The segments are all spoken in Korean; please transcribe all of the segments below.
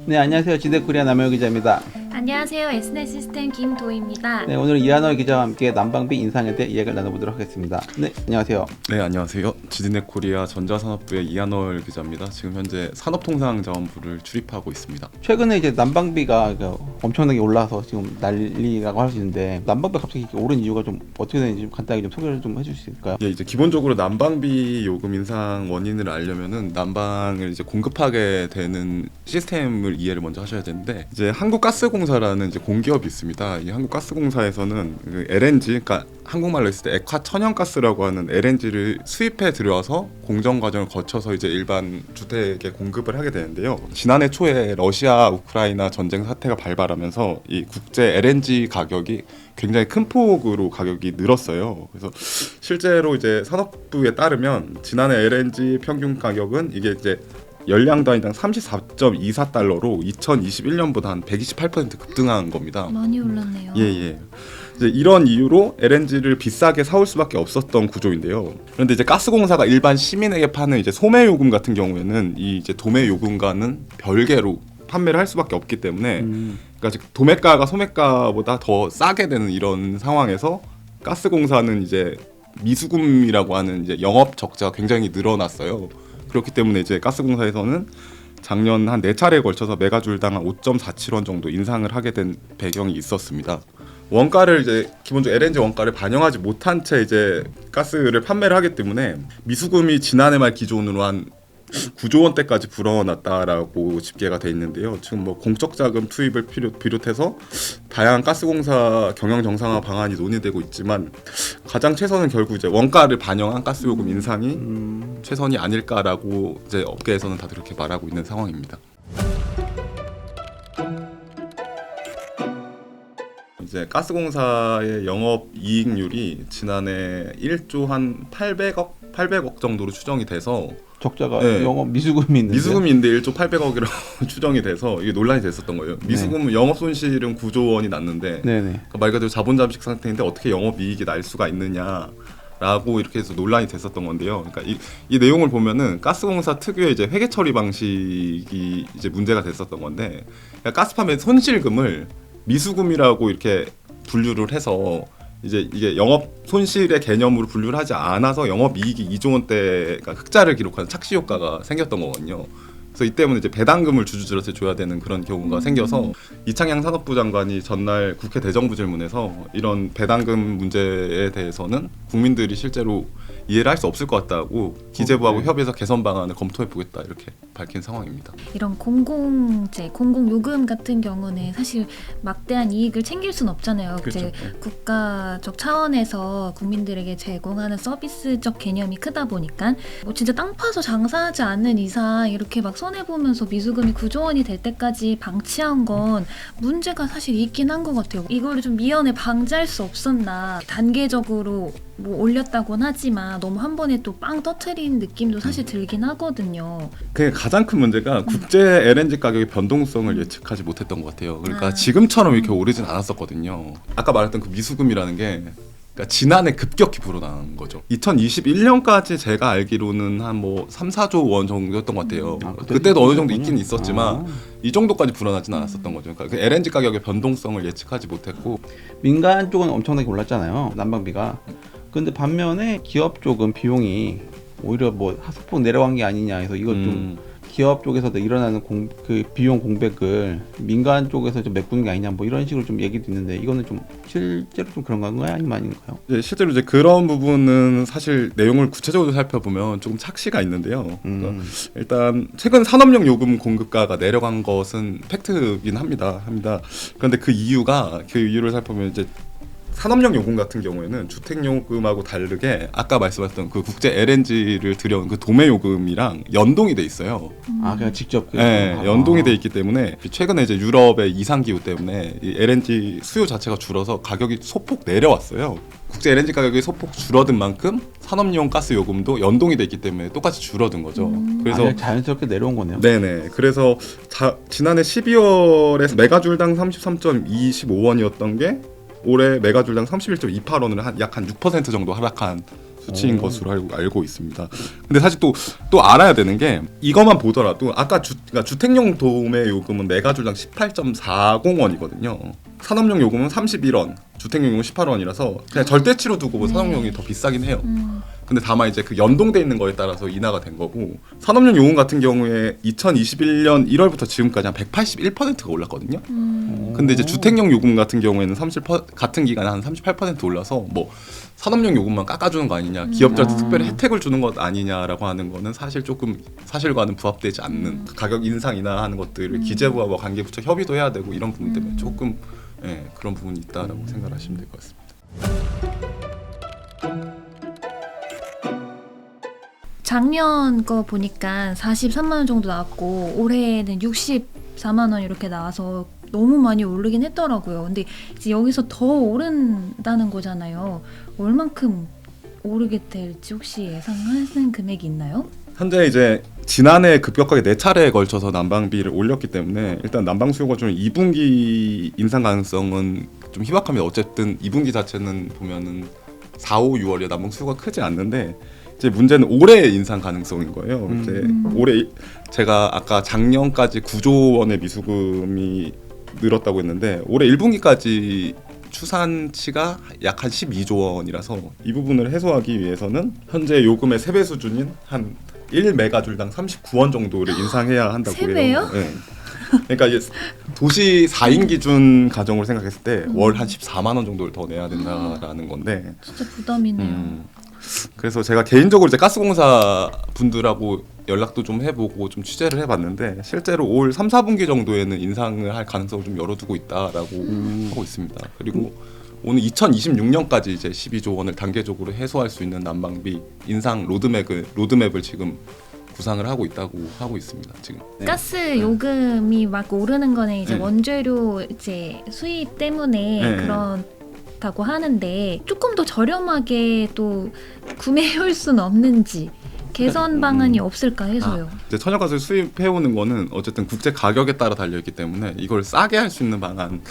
네, 안녕하세요. 지대코리아 남효 기자입니다. 안녕하세요. Snet 시스템 김도희입니다. 네, 오늘 이한월 기자와 함께 난방비 인상에 대해 이야기를 나눠보도록 하겠습니다. 네, 안녕하세요. 네, 안녕하세요. 지디넷 코리아 전자산업부의 이한월 기자입니다. 지금 현재 산업통상자원부를 출입하고 있습니다. 최근에 이제 난방비가 엄청나게 올라서 지금 난리라고 할 수 있는데 난방비가 갑자기 이렇게 오른 이유가 좀 어떻게 되는지 좀 간단하게 좀 소개를 좀 해줄 수 있을까요? 예, 이제 기본적으로 난방비 요금 인상 원인을 알려면은 난방을 이제 공급하게 되는 시스템을 이해를 먼저 하셔야 되는데, 이제 한국가스공사라는 이제 공기업이 있습니다. 이 한국가스공사에서는 그 LNG, 그러니까 한국말로 했을 때 액화천연가스라고 하는 LNG를 수입해 들여와서 공정 과정을 거쳐서 이제 일반 주택에 공급을 하게 되는데요. 지난해 초에 러시아 우크라이나 전쟁 사태가 발발하면서 이 국제 LNG 가격이 굉장히 큰 폭으로 가격이 늘었어요. 그래서 실제로 이제 산업부에 따르면 지난해 LNG 평균 가격은 이게 이제 열량 단위당 34.24달러로 2021년보다 한 128% 급등한 겁니다. 많이 올랐네요. 예. 이제 이런 이유로 LNG를 비싸게 사올 수밖에 없었던 구조인데요. 그런데 이제 가스공사가 일반 시민에게 파는 이제 소매 요금 같은 경우에는 이 이제 도매 요금과는 별개로 판매를 할 수밖에 없기 때문에, 그러니까 즉 도매가가 소매가보다 더 싸게 되는 이런 상황에서 가스공사는 이제 미수금이라고 하는 이제 영업 적자가 굉장히 늘어났어요. 그렇기 때문에 이제 가스공사에서는 작년 한 4차례에 걸쳐서 메가줄당 한 5.47원 정도 인상을 하게 된 배경이 있었습니다. 원가를 이제 기본적으로 LNG 원가를 반영하지 못한 채 이제 가스를 판매를 하기 때문에 미수금이 지난해 말 기준으로 한 9조 원대까지 불어났다라고 집계가 돼 있는데요. 지금 뭐 공적 자금 투입을 비롯해서 다양한 가스공사 경영 정상화 방안이 논의되고 있지만, 가장 최선은 결국 이제 원가를 반영한 가스요금 인상이 최선이 아닐까라고 이제 업계에서는 다들 그렇게 말하고 있는 상황입니다. 이제 가스공사의 영업 이익률이 지난해 1조 한 800억 정도로 추정이 돼서, 적자가 네. 영업 미수금이 있는데 미수금인데 1조 800억이라고 추정이 돼서 이게 논란이 됐었던 거예요. 미수금 영업 손실은 9조 원이 났는데, 네네. 그러니까 말 그대로 자본 잠식 상태인데 어떻게 영업 이익이 날 수가 있느냐라고 이렇게 해서 논란이 됐었던 건데요. 그러니까 이 내용을 보면은 가스공사 특유의 이제 회계 처리 방식이 이제 문제가 됐었던 건데, 그러니까 가스팜의 손실금을 미수금이라고 이렇게 분류를 해서 이제 이게 영업 손실의 개념으로 분류를 하지 않아서 영업 이익이 2조 원대가 흑자를 기록하는 착시 효과가 생겼던 거거든요. 그래서 이 때문에 이제 배당금을 주주들한테 줘야 되는 그런 경우가 생겨서 이창양 산업부 장관이 전날 국회 대정부 질문에서 이런 배당금 문제에 대해서는 국민들이 실제로 이해를 할 수 없을 것 같다고 기재부하고 협의해서 개선 방안을 검토해 보겠다 이렇게 밝힌 상황입니다. 이런 공공재, 공공요금 같은 경우는 사실 막대한 이익을 챙길 순 없잖아요. 그렇죠. 이제 국가적 차원에서 국민들에게 제공하는 서비스적 개념이 크다 보니까 뭐 진짜 땅 파서 장사하지 않는 이상 이렇게 막 손해보면서 미수금이 9조 원이 될 때까지 방치한 건 문제가 사실 있긴 한 것 같아요. 이거를 좀 미연에 방지할 수 없었나. 단계적으로 뭐 올렸다고는 하지만 너무 한 번에 또 빵 터트린 느낌도 사실 들긴 하거든요. 그 가장 큰 문제가 국제 LNG 가격의 변동성을 예측하지 못했던 것 같아요. 그러니까 지금처럼 이렇게 오르진 않았었거든요. 아까 말했던 그 미수금이라는 게 그러니까 지난해 급격히 불어난 거죠. 2021년까지 제가 알기로는 한 뭐 3, 4조 원 정도였던 것 같아요. 그때도 어느 정도 있긴 있었지만 이 정도까지 불어나진 않았었던 거죠. 그러니까 그 LNG 가격의 변동성을 예측하지 못했고, 민간 쪽은 엄청나게 올랐잖아요. 난방비가. 근데 반면에 기업 쪽은 비용이 오히려 뭐 하소폭 내려간 게 아니냐 해서 이걸 좀 기업 쪽에서도 일어나는 그 비용 공백을 민간 쪽에서 좀 메꾸는 게 아니냐 뭐 이런 식으로 좀 얘기도 있는데, 이거는 좀 실제로 좀 그런 건가요? 아니면 아닌가요? 실제로 이제 그런 부분은 사실 내용을 구체적으로 살펴보면 조금 착시가 있는데요. 그러니까 일단 최근 산업용 요금 공급가가 내려간 것은 팩트긴 합니다. 그런데 그 이유를 살펴보면 이제 산업용 요금 같은 경우에는 주택 요금하고 다르게 아까 말씀하셨던 그 국제 LNG를 들여온 그 도매 요금이랑 연동이 돼 있어요. 아, 그냥 직접 네, 연동이 돼 있기 때문에 최근에 이제 유럽의 이상 기후 때문에 이 LNG 수요 자체가 줄어서 가격이 소폭 내려왔어요. 국제 LNG 가격이 소폭 줄어든 만큼 산업용 가스 요금도 연동이 돼 있기 때문에 똑같이 줄어든 거죠. 그래서 자연스럽게 내려온 거네요. 네네. 그래서 지난해 12월에 메가줄당 33.25원이었던 게 올해 메가줄당 31.28원을 약 한 6% 정도 하락한 수치인 것으로 알고 있습니다. 근데 사실 또 알아야 되는 게 이것만 보더라도 아까 그러니까 주택용 도매 요금은 메가줄당 18.40원이거든요. 산업용 요금은 31원, 주택용 요금은 18원이라서 그냥 절대치로 두고 산업용이 더 비싸긴 해요. 근데 다만 이제 그 연동돼 있는 거에 따라서 인하가 된 거고 산업용 요금 같은 경우에 2021년 1월부터 지금까지 한 181%가 올랐거든요. 근데 이제 주택용 요금 같은 경우에는 같은 기간에 한 38% 올라서 뭐 산업용 요금만 깎아주는 거 아니냐, 기업들한테 특별히 혜택을 주는 것 아니냐라고 하는 거는 사실 조금 사실과는 부합되지 않는 가격 인상 인하하는 것들을 기재부와 뭐 관계부처 협의도 해야 되고 이런 부분 때문에 조금 그런 부분이 있다라고 생각하시면 될 것 같습니다. 작년 거 보니까 43만 원 정도 나왔고 올해는 64만 원 이렇게 나와서 너무 많이 오르긴 했더라고요. 근데 이제 여기서 더 오른다는 거잖아요. 얼만큼 오르게 될지 혹시 예상하는 금액이 있나요? 현재 이제 지난해 급격하게 4차례에 걸쳐서 난방비를 올렸기 때문에 일단 난방 수요가 좀 2분기 인상 가능성은 좀 희박합니다. 어쨌든 2분기 자체는 보면은 4, 5, 6월에 난방 수요가 크지 않는데 이제 문제는 올해 인상 가능성인 거예요. 이제 올해 제가 아까 작년까지 9조 원의 미수금이 늘었다고 했는데 올해 1분기까지 추산치가 약 한 12조 원이라서 이 부분을 해소하기 위해서는 현재 요금의 3배 수준인 한 1메가줄당 39원 정도를 인상해야 한다고 해요. 3배요? 네. 그러니까 이제 도시 4인 기준 가정으로 생각했을 때 월 한 14만 원 정도를 더 내야 된다라는 건데 진짜 부담이네요. 그래서 제가 개인적으로 이제 가스공사 분들하고 연락도 좀 해보고 좀 취재를 해봤는데 실제로 올 3, 4분기 정도에는 인상을 할 가능성을 좀 열어두고 있다라고 하고 있습니다. 그리고 오늘 2026년까지 이제 12조 원을 단계적으로 해소할 수 있는 난방비 인상 로드맵을 지금 구상을 하고 있다고 하고 있습니다. 지금. 네. 가스 요금이 막 오르는 거는 이제 네. 원재료 이제 수입 때문에 네. 그렇다고 하는데 조금 더 저렴하게 또 구매해올 수는 없는지 개선 방안이 없을까 해서요. 이제 천연가스를 수입해오는 거는 어쨌든 국제 가격에 따라 달려있기 때문에 이걸 싸게 할 수 있는 방안은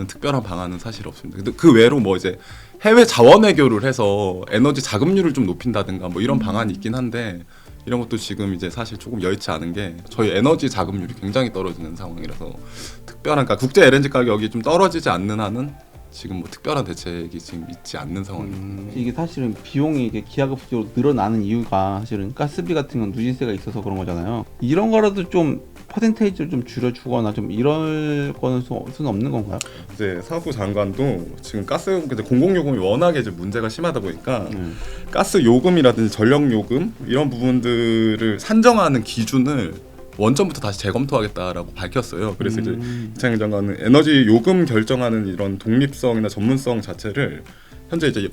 특별한 방안은 사실 없습니다. 근데 그 외로 뭐 이제 해외 자원 외교를 해서 에너지 자급률을 좀 높인다든가 뭐 이런 방안이 있긴 한데 이런 것도 지금 이제 사실 조금 여의치 않은 게 저희 에너지 자급률이 굉장히 떨어지는 상황이라서 특별한 그러니까 국제 LNG 가격이 좀 떨어지지 않는 한은 지금 뭐 특별한 대책이 지금 있지 않는 상황입니다. 이게 사실은 비용이 이게 기하급수적으로 늘어나는 이유가 사실은 가스비 같은 건 누진세가 있어서 그런 거잖아요. 이런 거라도 좀 퍼센테이지를 좀 줄여주거나 좀 이럴 거는 수는 없는 건가요? 이제 사업부 장관도 지금 가스 공공요금이 워낙에 이제 문제가 심하다 보니까 가스 요금이라든지 전력 요금 이런 부분들을 산정하는 기준을 원점부터 다시 재검토하겠다라고 밝혔어요. 그래서 이제 이창일 장관은 에너지 요금 결정하는 이런 독립성이나 전문성 자체를 현재 이제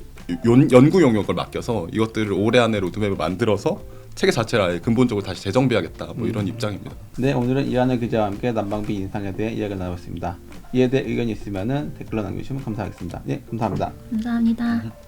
연구 영역을 맡겨서 이것들을 올해 안에 로드맵을 만들어서 체계 자체를 아예 근본적으로 다시 재정비하겠다 뭐 이런 입장입니다. 네, 오늘은 이한열 기자와 함께 난방비 인상에 대해 이야기를 나눴습니다. 이에 대해 의견이 있으면 댓글로 남겨주시면 감사하겠습니다. 네, 감사합니다. 감사합니다.